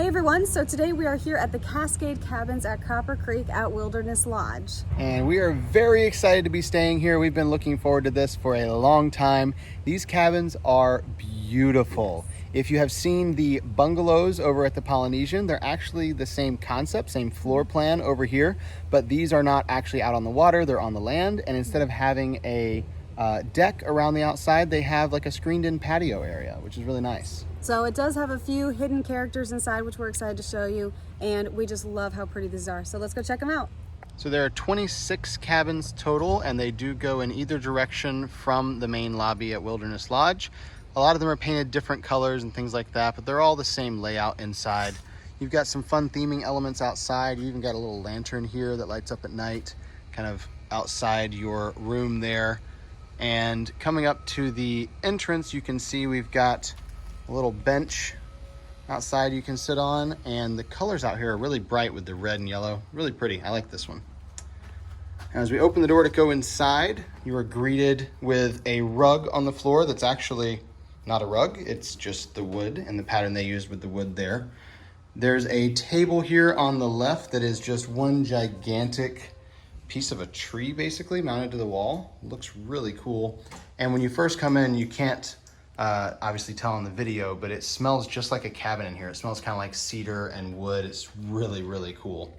Hey everyone, so today we are here at the Cascade Cabins at Copper Creek at Wilderness Lodge. And we are very excited to be staying here. We've been looking forward to this for a long time. These cabins are beautiful. If you have seen the bungalows over at the Polynesian, they're actually the same concept, same floor plan over here, but these are not actually out on the water, they're on the land. And instead of having a deck around the outside, they have like a screened in patio area, which is really nice. So it does have a few hidden characters inside, which we're excited to show you, and we just love how pretty these are. So let's go check them out. So there are 26 cabins total, and they do go in either direction from the main lobby at Wilderness Lodge. A lot of them are painted different colors and things like that, but they're all the same layout inside. You've got some fun theming elements outside. You even got a little lantern here that lights up at night, kind of outside your room there. And coming up to the entrance, you can see we've got a little bench outside you can sit on, and the colors out here are really bright with the red and yellow. Really pretty. I like this one. As we open the door to go inside, you are greeted with a rug on the floor that's actually not a rug. It's just the wood and the pattern they used with the wood there. There's a table here on the left that is just one gigantic piece of a tree basically mounted to the wall. Looks really cool. And when you first come in, you can't obviously tell in the video, but it smells just like a cabin in here. It smells kind of like cedar and wood. It's really, really cool.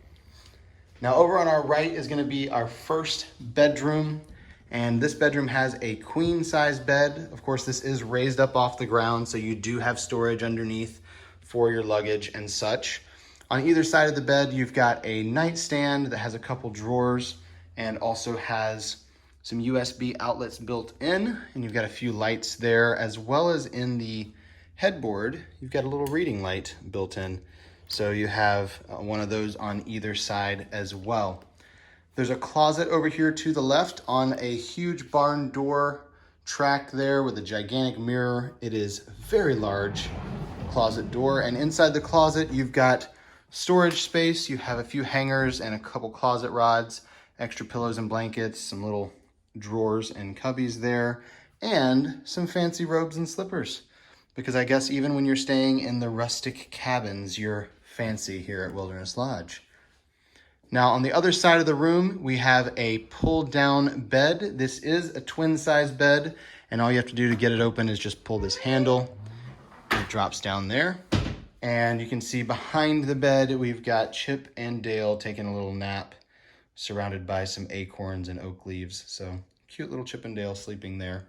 Now over on our right is going to be our first bedroom, and this bedroom has a queen size bed. Of course, this is raised up off the ground, so you do have storage underneath for your luggage and such. On either side of the bed, you've got a nightstand that has a couple drawers and also has some USB outlets built in, and you've got a few lights there, as well as in the headboard, you've got a little reading light built in. So you have one of those on either side as well. There's a closet over here to the left on a huge barn door track there with a gigantic mirror. It is very large closet door, and inside the closet, you've got storage space. You have a few hangers and a couple closet rods, extra pillows and blankets, some little drawers and cubbies there, and some fancy robes and slippers, because I guess even when you're staying in the rustic cabins, you're fancy here at Wilderness Lodge. Now on the other side of the room, we have a pull-down bed. This is a twin-size bed, and all you have to do to get it open is just pull this handle. It drops down there, and you can see behind the bed, we've got Chip and Dale taking a little nap, surrounded by some acorns and oak leaves. So cute little Chip and Dale sleeping there.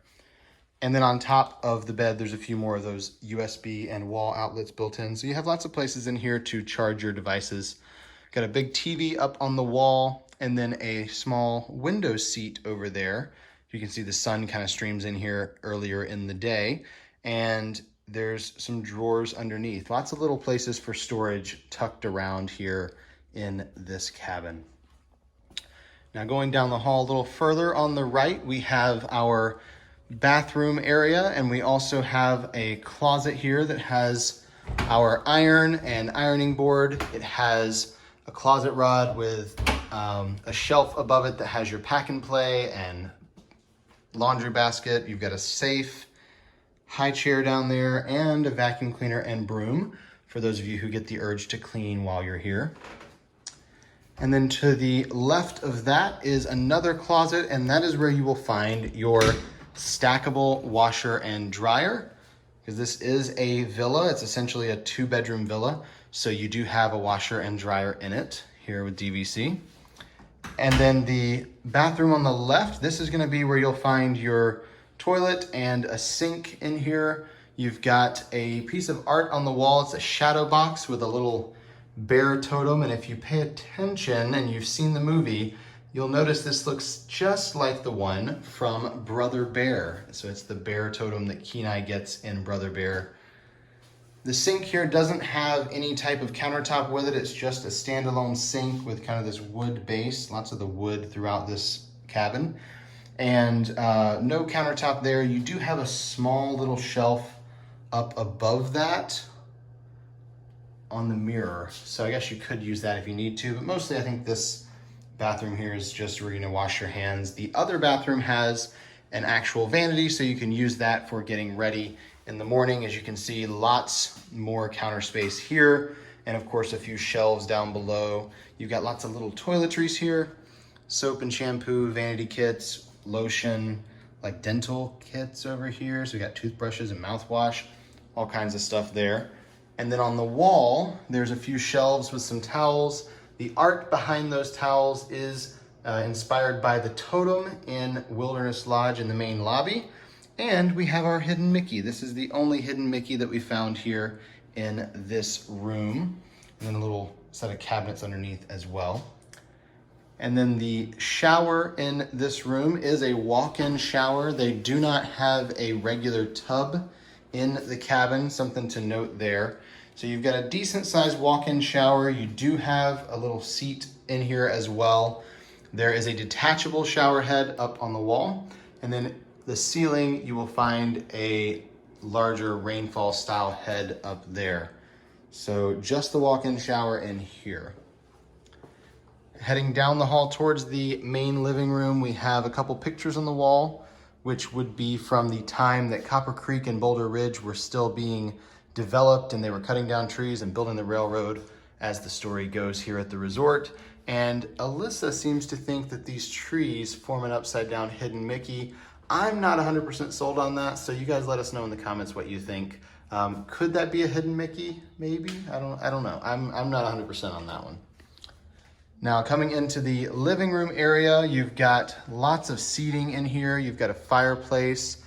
And then on top of the bed, there's a few more of those USB and wall outlets built in. So you have lots of places in here to charge your devices. Got a big TV up on the wall, and then a small window seat over there. You can see the sun kind of streams in here earlier in the day. And there's some drawers underneath. Lots of little places for storage tucked around here in this cabin. Now going down the hall a little further on the right, we have our bathroom area, and we also have a closet here that has our iron and ironing board. It has a closet rod with a shelf above it that has your pack and play and laundry basket. You've got a safe, high chair down there, and a vacuum cleaner and broom for those of you who get the urge to clean while you're here. And then to the left of that is another closet, and that is where you will find your stackable washer and dryer, because this is a villa. It's essentially a 2-bedroom villa, so you do have a washer and dryer in it here with DVC. And then the bathroom on the left, this is going to be where you'll find your toilet and a sink in here. You've got a piece of art on the wall. It's a shadow box with a little bear totem, and if you pay attention and you've seen the movie, you'll notice this looks just like the one from Brother Bear. So it's the bear totem that Kenai gets in Brother Bear. The sink here doesn't have any type of countertop with it. It's just a standalone sink with kind of this wood base, lots of the wood throughout this cabin, and no countertop there. You do have a small little shelf up above that on the mirror, so I guess you could use that if you need to, but mostly I think this bathroom here is just where you're gonna wash your hands. The other bathroom has an actual vanity, so you can use that for getting ready in the morning. As you can see, lots more counter space here, and of course a few shelves down below. You've got lots of little toiletries here, soap and shampoo, vanity kits, lotion, like dental kits over here. So we got toothbrushes and mouthwash, all kinds of stuff there. And then on the wall, there's a few shelves with some towels. The art behind those towels is inspired by the totem in Wilderness Lodge in the main lobby. And we have our hidden Mickey. This is the only hidden Mickey that we found here in this room. And then a little set of cabinets underneath as well. And then the shower in this room is a walk-in shower. They do not have a regular tub in the cabin, something to note there. So you've got a decent sized walk-in shower. You do have a little seat in here as well. There is a detachable shower head up on the wall. And then the ceiling, you will find a larger rainfall style head up there. So just the walk-in shower in here. Heading down the hall towards the main living room, we have a couple pictures on the wall, which would be from the time that Copper Creek and Boulder Ridge were still being developed, and they were cutting down trees and building the railroad as the story goes here at the resort. And Alyssa seems to think that these trees form an upside down hidden Mickey. I'm not 100% sold on that, so you guys let us know in the comments what you think. Could that be a hidden Mickey? Maybe, I don't know. I'm not 100% on that one. Now coming into the living room area, you've got lots of seating in here. You've got a fireplace,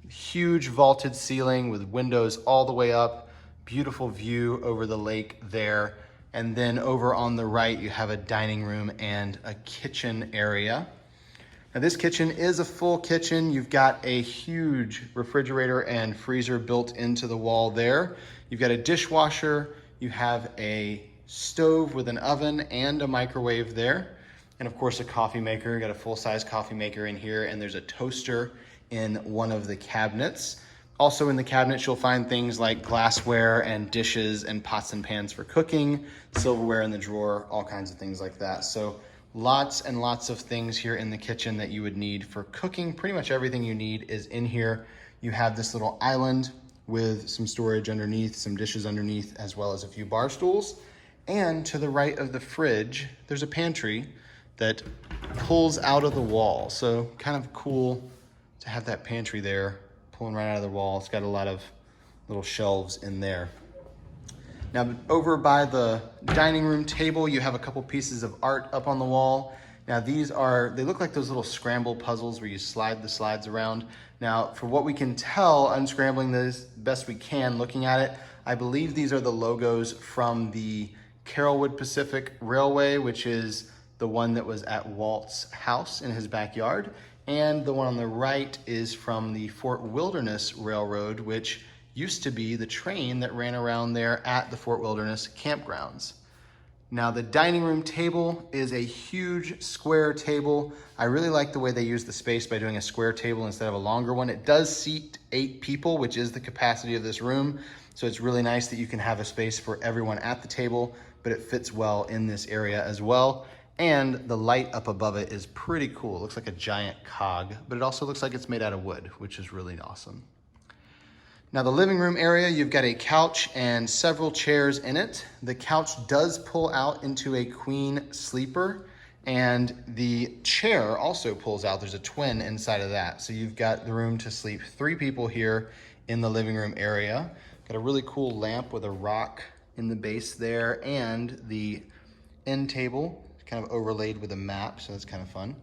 huge vaulted ceiling with windows all the way up, beautiful view over the lake there. And then over on the right, you have a dining room and a kitchen area. Now this kitchen is a full kitchen. You've got a huge refrigerator and freezer built into the wall there. You've got a dishwasher. You have a stove with an oven and a microwave there. And of course a coffee maker. Got a full-size coffee maker in here, and there's a toaster in one of the cabinets. Also in the cabinets, you'll find things like glassware and dishes and pots and pans for cooking, silverware in the drawer, all kinds of things like that. So lots and lots of things here in the kitchen that you would need for cooking. Pretty much everything you need is in here. You have this little island with some storage underneath, some dishes underneath, as well as a few bar stools. And to the right of the fridge, there's a pantry that pulls out of the wall. So kind of cool to have that pantry there, pulling right out of the wall. It's got a lot of little shelves in there. Now over by the dining room table, you have a couple pieces of art up on the wall. Now they look like those little scramble puzzles where you slide the slides around. Now for what we can tell, unscrambling this best we can, looking at it, I believe these are the logos from the Carrollwood Pacific Railway, which is the one that was at Walt's house in his backyard. And the one on the right is from the Fort Wilderness Railroad, which used to be the train that ran around there at the Fort Wilderness campgrounds. Now the dining room table is a huge square table. I really like the way they use the space by doing a square table instead of a longer one. It does seat 8 people, which is the capacity of this room. So it's really nice that you can have a space for everyone at the table, but it fits well in this area as well. And the light up above it is pretty cool. It looks like a giant cog, but it also looks like it's made out of wood, which is really awesome. Now the living room area, you've got a couch and several chairs in it. The couch does pull out into a queen sleeper, and the chair also pulls out. There's a twin inside of that. So you've got the room to sleep 3 people here in the living room area. Got a really cool lamp with a rock in the base there, and the end table kind of overlaid with a map, so that's kind of fun.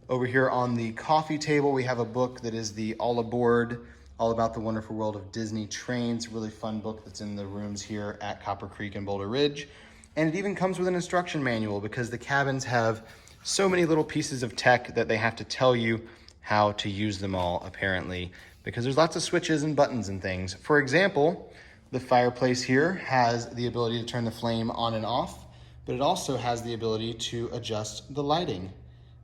Over here on the coffee table, we have a book that is the All Aboard, All About the Wonderful World of Disney Trains. Really fun book that's in the rooms here at Copper Creek and Boulder Ridge. And it even comes with an instruction manual, because the cabins have so many little pieces of tech that they have to tell you how to use them all, apparently, because there's lots of switches and buttons and things. For example, the fireplace here has the ability to turn the flame on and off, but it also has the ability to adjust the lighting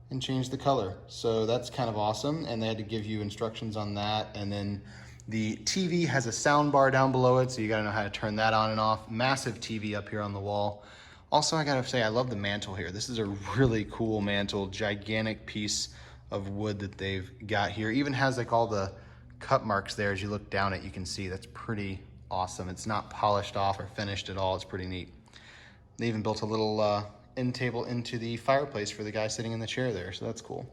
and change the color. So that's kind of awesome, and they had to give you instructions on that. And then the TV has a sound bar down below it, so you gotta know how to turn that on and off. Massive TV up here on the wall. Also, I gotta say, I love the mantle here. This is a really cool mantle, gigantic piece of wood that they've got here. Even has like all the cut marks there. As you look down it, you can see that's pretty awesome. It's not polished off or finished at all. It's pretty neat. They even built a little end table into the fireplace for the guy sitting in the chair there, so that's cool.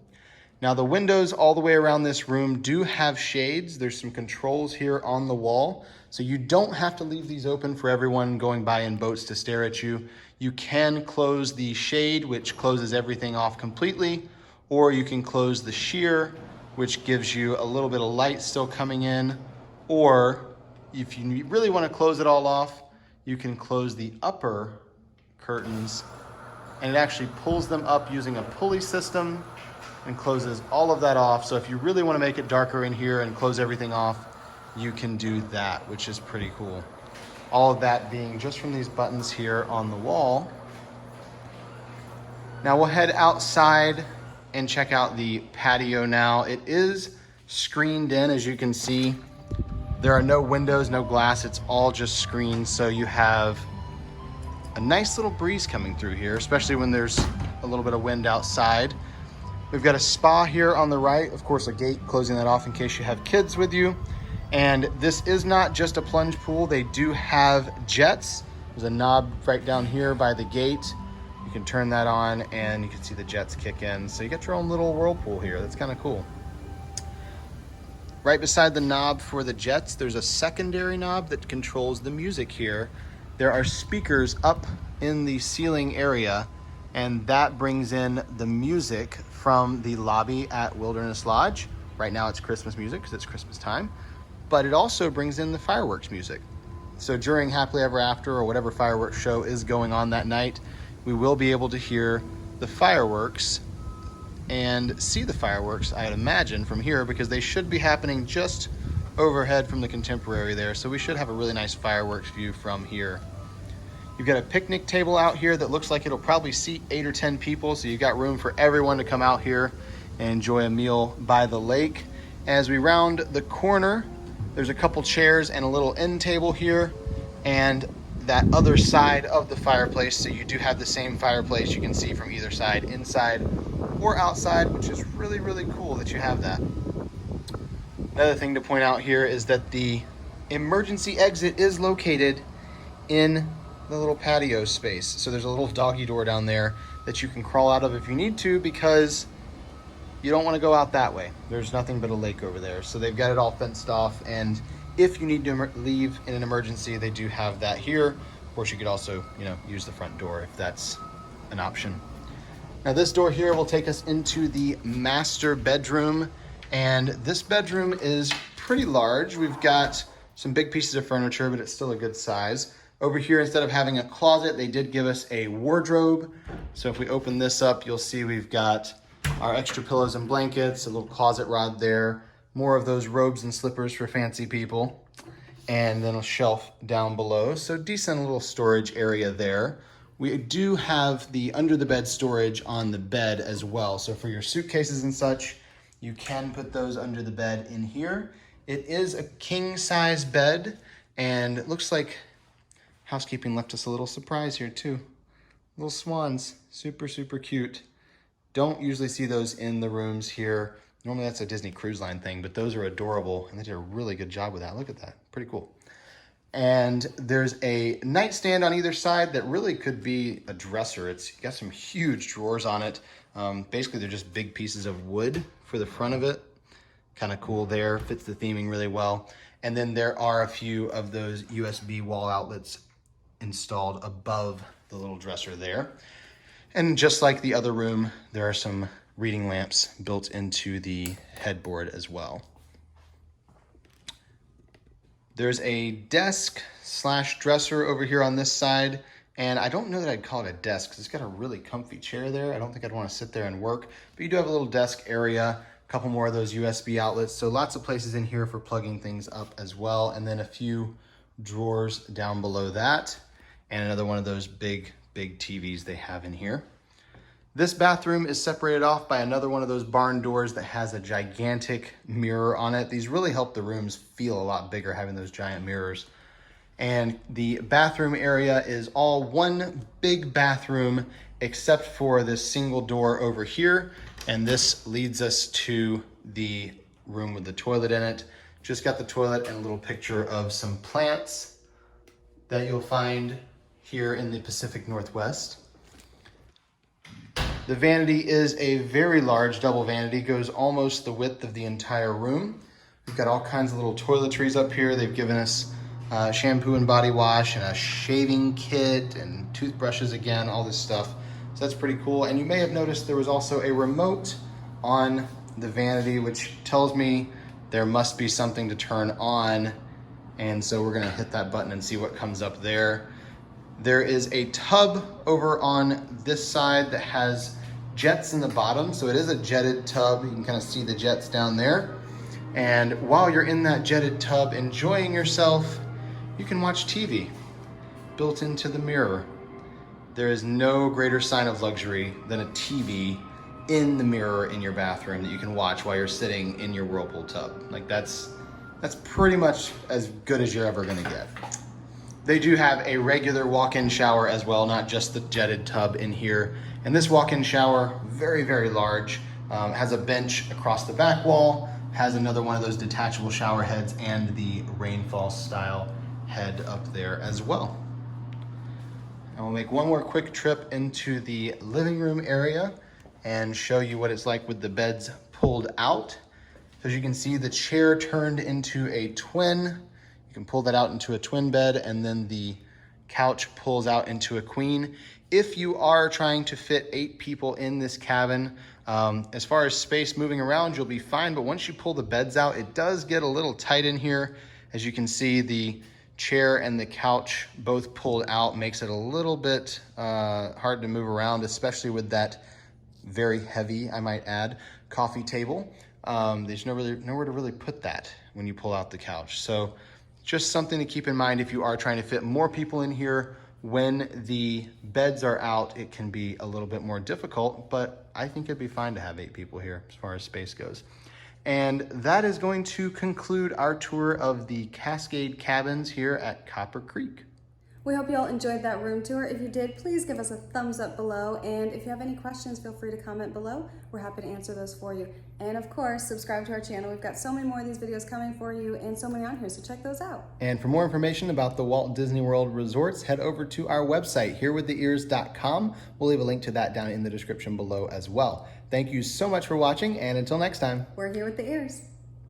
Now the windows all the way around this room do have shades. There's some controls here on the wall, so you don't have to leave these open for everyone going by in boats to stare at you. You can close the shade, which closes everything off completely, or you can close the sheer, which gives you a little bit of light still coming in, or if you really want to close it all off, you can close the upper curtains, and it actually pulls them up using a pulley system and closes all of that off. So if you really want to make it darker in here and close everything off, you can do that, which is pretty cool. All of that being just from these buttons here on the wall. Now we'll head outside and check out the patio now. It is screened in, as you can see. There are no windows, no glass, it's all just screens, so you have a nice little breeze coming through here, especially when there's a little bit of wind outside. We've got a spa here on the right, of course a gate closing that off in case you have kids with you. And this is not just a plunge pool, they do have jets. There's a knob right down here by the gate. You can turn that on and you can see the jets kick in. So you got your own little whirlpool here, that's kind of cool. Right beside the knob for the jets, there's a secondary knob that controls the music here. There are speakers up in the ceiling area, and that brings in the music from the lobby at Wilderness Lodge. Right now it's Christmas music because it's Christmas time, but it also brings in the fireworks music. So during Happily Ever After or whatever fireworks show is going on that night, we will be able to hear the fireworks and see the fireworks, I'd imagine, from here, because they should be happening just overhead from the Contemporary there. So we should have a really nice fireworks view from here. You've got a picnic table out here that looks like it'll probably seat 8 or 10 people. So you've got room for everyone to come out here and enjoy a meal by the lake. As we round the corner, there's a couple chairs and a little end table here, and that other side of the fireplace. So you do have the same fireplace you can see from either side, inside or outside, which is really, really cool that you have that. Another thing to point out here is that the emergency exit is located in the little patio space. So there's a little doggy door down there that you can crawl out of if you need to, because you don't want to go out that way. There's nothing but a lake over there. So they've got it all fenced off, and if you need to leave in an emergency, they do have that here. Of course, you could also, use the front door if that's an option. Now this door here will take us into the master bedroom, and this bedroom is pretty large. We've got some big pieces of furniture, but it's still a good size. Over here, instead of having a closet, they did give us a wardrobe. So if we open this up, you'll see we've got our extra pillows and blankets, a little closet rod there, more of those robes and slippers for fancy people, and then a shelf down below. So decent little storage area there. We do have the under the bed storage on the bed as well. So for your suitcases and such, you can put those under the bed in here. It is a king size bed, and it looks like housekeeping left us a little surprise here too. Little swans, super, super cute. Don't usually see those in the rooms here. Normally that's a Disney Cruise Line thing, but those are adorable, and they did a really good job with that. Look at that, pretty cool. And there's a nightstand on either side that really could be a dresser. It's got some huge drawers on it. Basically, they're just big pieces of wood for the front of it. Kind of cool there, fits the theming really well. And then there are a few of those USB wall outlets installed above the little dresser there. And just like the other room, there are some reading lamps built into the headboard as well. There's a desk / dresser over here on this side, and I don't know that I'd call it a desk because it's got a really comfy chair there. I don't think I'd want to sit there and work, but you do have a little desk area, a couple more of those USB outlets, so lots of places in here for plugging things up as well, and then a few drawers down below that, and another one of those big TVs they have in here. This bathroom is separated off by another one of those barn doors that has a gigantic mirror on it. These really help the rooms feel a lot bigger having those giant mirrors. And the bathroom area is all one big bathroom except for this single door over here. And this leads us to the room with the toilet in it. Just got the toilet and a little picture of some plants that you'll find here in the Pacific Northwest. The vanity is a very large double vanity, goes almost the width of the entire room. We've got all kinds of little toiletries up here. They've given us shampoo and body wash and a shaving kit and toothbrushes again, all this stuff. So that's pretty cool. And you may have noticed there was also a remote on the vanity, which tells me there must be something to turn on. And so we're gonna hit that button and see what comes up there. There is a tub over on this side that has jets in the bottom. So it is a jetted tub. You can kind of see the jets down there. And while you're in that jetted tub enjoying yourself, you can watch TV built into the mirror. There is no greater sign of luxury than a TV in the mirror in your bathroom that you can watch while you're sitting in your Whirlpool tub. Like that's pretty much as good as you're ever gonna get. They do have a regular walk-in shower as well, not just the jetted tub in here. And this walk-in shower, very, very large, has a bench across the back wall, has another one of those detachable shower heads and the rainfall style head up there as well. And we'll make one more quick trip into the living room area and show you what it's like with the beds pulled out. So as you can see, the chair turned into a twin. You can pull that out into a twin bed, and then the couch pulls out into a queen. If you are trying to fit 8 people in this cabin, as far as space moving around, you'll be fine. But once you pull the beds out, it does get a little tight in here. As you can see, the chair and the couch both pulled out makes it a little bit hard to move around, especially with that very heavy, I might add, coffee table. There's nowhere to really put that when you pull out the couch. So just something to keep in mind if you are trying to fit more people in here. When the beds are out, it can be a little bit more difficult, but I think it'd be fine to have 8 people here as far as space goes. And that is going to conclude our tour of the Cascade cabins here at Copper Creek. We hope you all enjoyed that room tour. If you did, please give us a thumbs up below. And if you have any questions, feel free to comment below. We're happy to answer those for you. And of course, subscribe to our channel. We've got so many more of these videos coming for you and so many on here, so check those out. And for more information about the Walt Disney World resorts, head over to our website, herewiththeears.com. We'll leave a link to that down in the description below as well. Thank you so much for watching, and until next time. We're here with the ears.